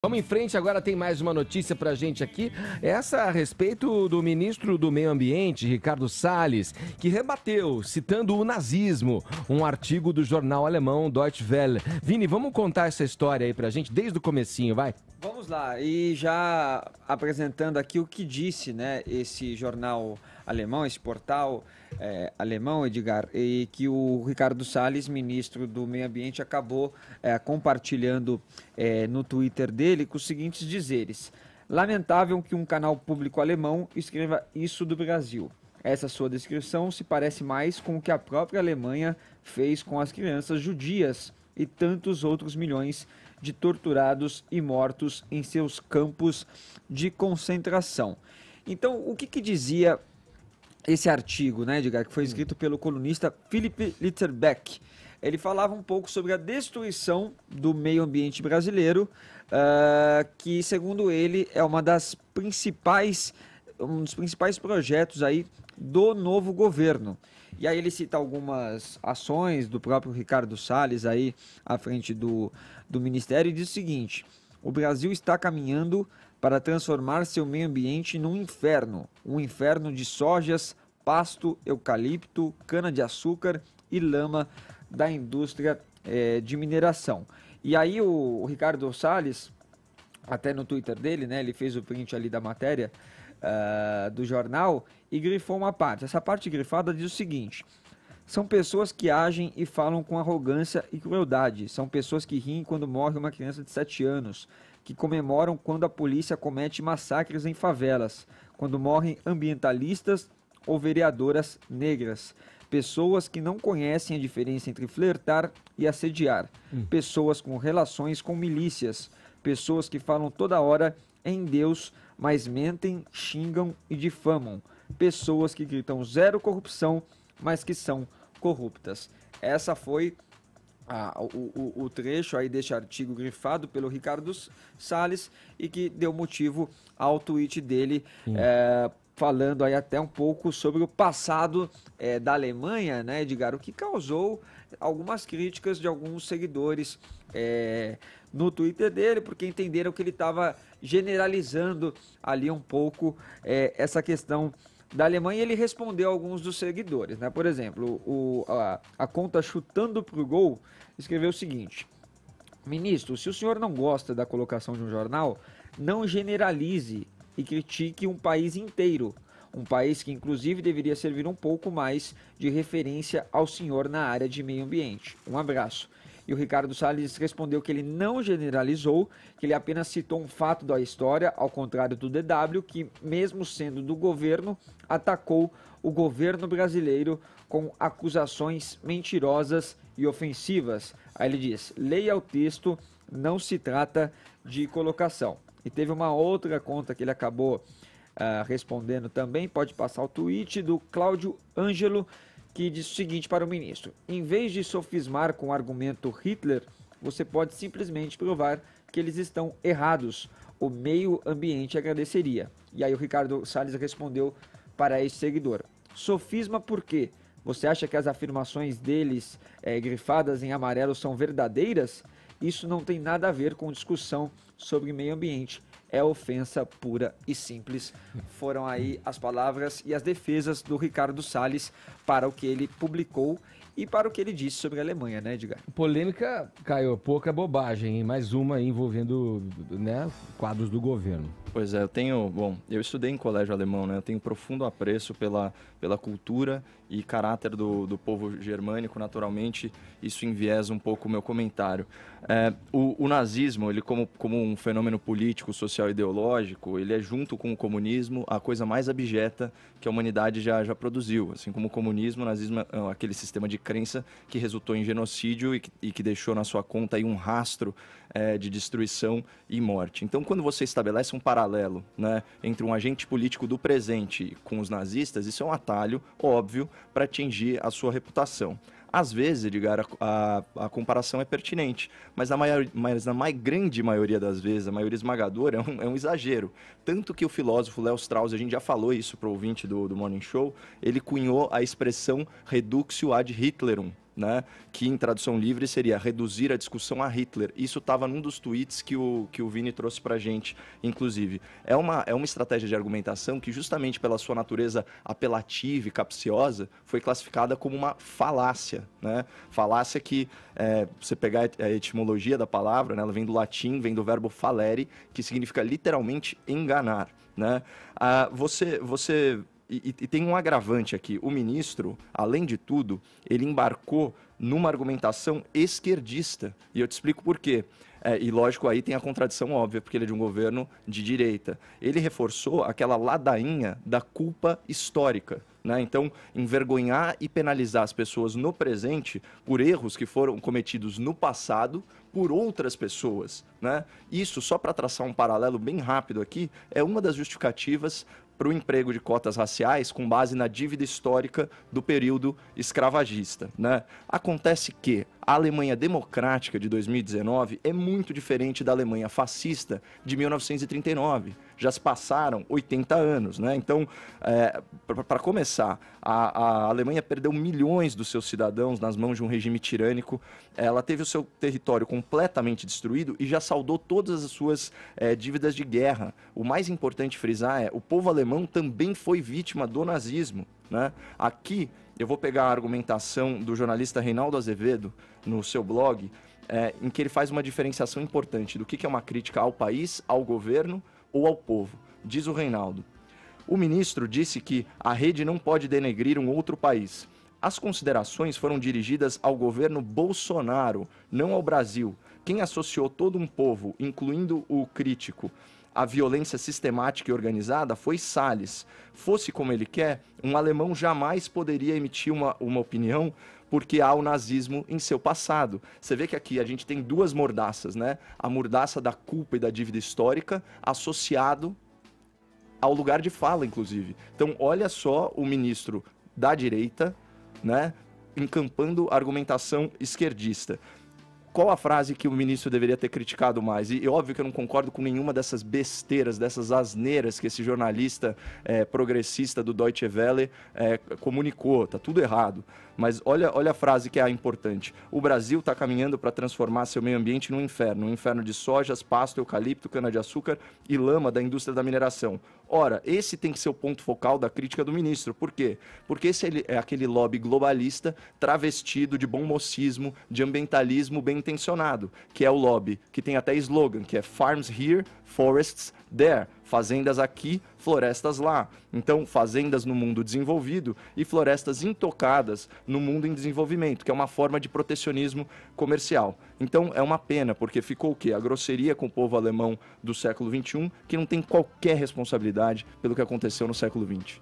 Vamos em frente, agora tem mais uma notícia pra gente aqui, essa a respeito do ministro do Meio Ambiente, Ricardo Salles, que rebateu, citando o nazismo, um artigo do jornal alemão Deutsche Welle. Vini, vamos contar essa história aí pra gente, desde o comecinho, vai? Vamos lá, e já apresentando aqui o que disse, né, esse jornal alemão, esse portal alemão, Edgar, e que o Ricardo Salles, ministro do Meio Ambiente, acabou compartilhando no Twitter dele com os seguintes dizeres: lamentável que um canal público alemão escreva isso do Brasil. Essa sua descrição se parece mais com o que a própria Alemanha fez com as crianças judias e tantos outros milhões de torturados e mortos em seus campos de concentração. Então, o que dizia esse artigo, né, Edgar, que foi escrito pelo colunista Philipp Litterbeck? Ele falava um pouco sobre a destruição do meio ambiente brasileiro, que, segundo ele, é um dos principais projetos aí do novo governo. E aí ele cita algumas ações do próprio Ricardo Salles aí à frente do Ministério e diz o seguinte: o Brasil está caminhando para transformar seu meio ambiente num inferno, um inferno de sojas, pasto, eucalipto, cana-de-açúcar e lama da indústria de mineração. E aí o Ricardo Salles, até no Twitter dele, né, ele fez o print ali da matéria do jornal e grifou uma parte. Essa parte grifada diz o seguinte: são pessoas que agem e falam com arrogância e crueldade. São pessoas que riem quando morre uma criança de 7 anos, que comemoram quando a polícia comete massacres em favelas, quando morrem ambientalistas ou vereadoras negras. Pessoas que não conhecem a diferença entre flertar e assediar. Pessoas com relações com milícias. Pessoas que falam toda hora em Deus, mas mentem, xingam e difamam. Pessoas que gritam zero corrupção, mas que são corruptas. Essa foi o trecho aí deste artigo grifado pelo Ricardo Salles e que deu motivo ao tweet dele, falando aí até um pouco sobre o passado da Alemanha, né, Edgar, o que causou algumas críticas de alguns seguidores no Twitter dele, porque entenderam que ele estava generalizando ali um pouco essa questão da Alemanha. E ele respondeu a alguns dos seguidores, né? Por exemplo, a conta Chutando pro Gol escreveu o seguinte: ministro, se o senhor não gosta da colocação de um jornal, não generalize e critique um país inteiro. Um país que inclusive deveria servir um pouco mais de referência ao senhor na área de meio ambiente. Um abraço. E o Ricardo Salles respondeu que ele não generalizou, que ele apenas citou um fato da história, ao contrário do DW, que, mesmo sendo do governo, atacou o governo brasileiro com acusações mentirosas e ofensivas. Aí ele diz: leia o texto, não se trata de colocação. E teve uma outra conta que ele acabou respondendo também, pode passar o tweet do Cláudio Ângelo, que diz o seguinte para o ministro: em vez de sofismar com o argumento Hitler, você pode simplesmente provar que eles estão errados. O meio ambiente agradeceria. E aí o Ricardo Salles respondeu para esse seguidor: sofisma por quê? Você acha que as afirmações deles grifadas em amarelo são verdadeiras? Isso não tem nada a ver com discussão sobre meio ambiente. É ofensa pura e simples. Foram aí as palavras e as defesas do Ricardo Salles para o que ele publicou e para o que ele disse sobre a Alemanha, né, Edgar? Polêmica, Caio, pouca bobagem, hein? Mais uma aí envolvendo, né, quadros do governo. Pois é, eu estudei em colégio alemão, né? Eu tenho profundo apreço pela cultura e caráter do povo germânico. Naturalmente, isso enviesa um pouco o meu comentário. O nazismo, ele como um fenômeno político, social e ideológico, ele é, junto com o comunismo, a coisa mais abjeta que a humanidade já produziu. Assim como o comunismo, o nazismo é aquele sistema de crença que resultou em genocídio e que deixou na sua conta aí um rastro de destruição e morte. Então, quando você estabelece um paralelo, né, entre um agente político do presente com os nazistas, isso é um atalho óbvio para atingir a sua reputação. Às vezes, Edgar, a comparação é pertinente, mas na grande maioria das vezes, a maioria esmagadora, é um exagero. Tanto que o filósofo Léo Strauss, a gente já falou isso para o ouvinte do Morning Show, ele cunhou a expressão reductio ad Hitlerum, né? Que em tradução livre seria reduzir a discussão a Hitler. Isso estava num dos tweets que o Vini trouxe para a gente, inclusive. É uma estratégia de argumentação que, justamente pela sua natureza apelativa e capciosa, foi classificada como uma falácia, né? Falácia que, você pegar a etimologia da palavra, né? Ela vem do latim, vem do verbo falere, que significa literalmente enganar, né? E tem um agravante aqui. O ministro, além de tudo, ele embarcou numa argumentação esquerdista. E eu te explico por quê. E lógico, aí tem a contradição óbvia, porque ele é de um governo de direita. Ele reforçou aquela ladainha da culpa histórica, né? Então, envergonhar e penalizar as pessoas no presente por erros que foram cometidos no passado por outras pessoas, né? Isso, só para traçar um paralelo bem rápido aqui, é uma das justificativas para o emprego de cotas raciais com base na dívida histórica do período escravagista, né? Acontece que a Alemanha democrática de 2019 é muito diferente da Alemanha fascista de 1939. Já se passaram 80 anos, né? Então, para começar, a Alemanha perdeu milhões dos seus cidadãos nas mãos de um regime tirânico. Ela teve o seu território completamente destruído e já saldou todas as suas dívidas de guerra. O mais importante frisar o povo alemão também foi vítima do nazismo, né? Aqui, eu vou pegar a argumentação do jornalista Reinaldo Azevedo no seu blog, em que ele faz uma diferenciação importante do que é uma crítica ao país, ao governo ou ao povo. Diz o Reinaldo: o ministro disse que a rede não pode denegrir um outro país. As considerações foram dirigidas ao governo Bolsonaro, não ao Brasil. Quem associou todo um povo, incluindo o crítico, à violência sistemática e organizada foi Salles. Fosse como ele quer, um alemão jamais poderia emitir uma opinião porque há o nazismo em seu passado. Você vê que aqui a gente tem duas mordaças, né? A mordaça da culpa e da dívida histórica associado ao lugar de fala, inclusive. Então, olha só o ministro da direita, né, encampando argumentação esquerdista. Qual a frase que o ministro deveria ter criticado mais? E óbvio que eu não concordo com nenhuma dessas besteiras, dessas asneiras que esse jornalista progressista do Deutsche Welle comunicou. Tá tudo errado. Mas olha a frase que é a importante. O Brasil está caminhando para transformar seu meio ambiente num inferno. Um inferno de sojas, pasto, eucalipto, cana-de-açúcar e lama da indústria da mineração. Ora, esse tem que ser o ponto focal da crítica do ministro. Por quê? Porque esse é aquele lobby globalista travestido de bom mocismo, de ambientalismo bem intencionado, que é o lobby que tem até slogan, que é Farms Here, Forests There. Fazendas aqui, florestas lá. Então, fazendas no mundo desenvolvido e florestas intocadas no mundo em desenvolvimento, que é uma forma de protecionismo comercial. Então, é uma pena, porque ficou o quê? A grosseria com o povo alemão do século XXI, que não tem qualquer responsabilidade pelo que aconteceu no século XX.